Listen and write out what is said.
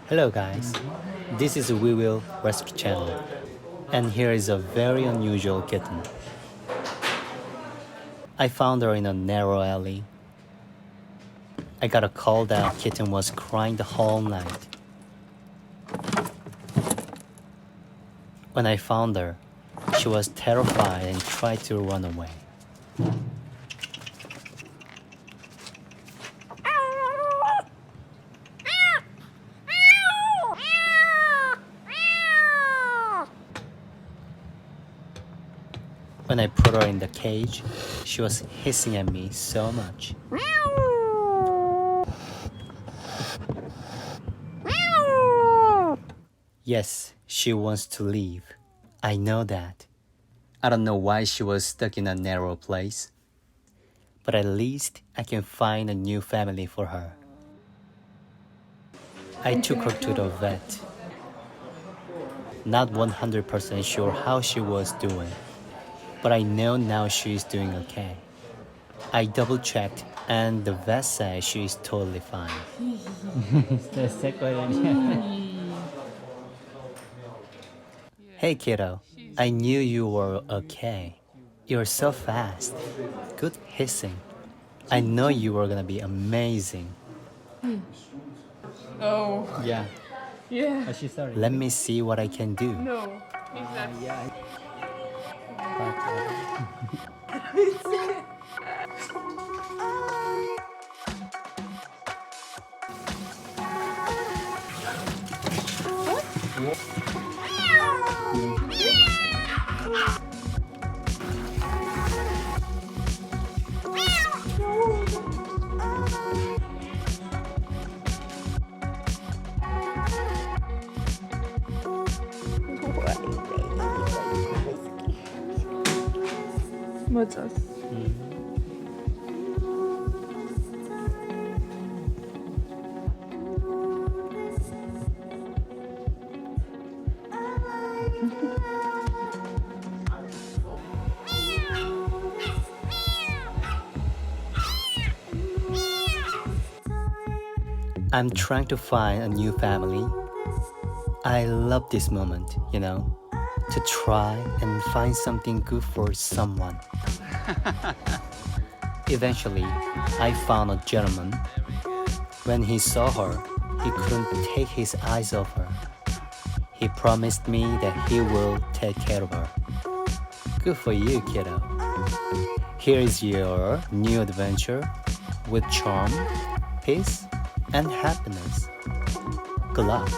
Hello guys, this is We Will Rescue channel, and here is a very unusual kitten. I found her in a narrow alley. I got a call that Kitten was crying the whole night. When I found her, she was terrified and tried to run away. When I put her in the cage, she was hissing at me so much. Yes, she wants to leave. I know that. I don't know why she was stuck in a narrow place, but at least I can find a new family for her. I took her to the vet. Not 100% sure how she was doing, but I know now she is doing okay. I double checked and the vet said she is totally fine. Hey kiddo, I knew you were okay. You're so fast. Good hissing. I know you were gonna be amazing. Oh. Yeah. Yeah. She's sorry. Let me see what I can do. No. Exactly. 맞아. I'm trying to find a new family. I love this moment, to try and find something good for someone. Eventually, I found a gentleman. When he saw her, he couldn't take his eyes off her. He promised me that he will take care of her. Good for you, kiddo. Here is your new adventure with charm, peace, and happiness. Good luck.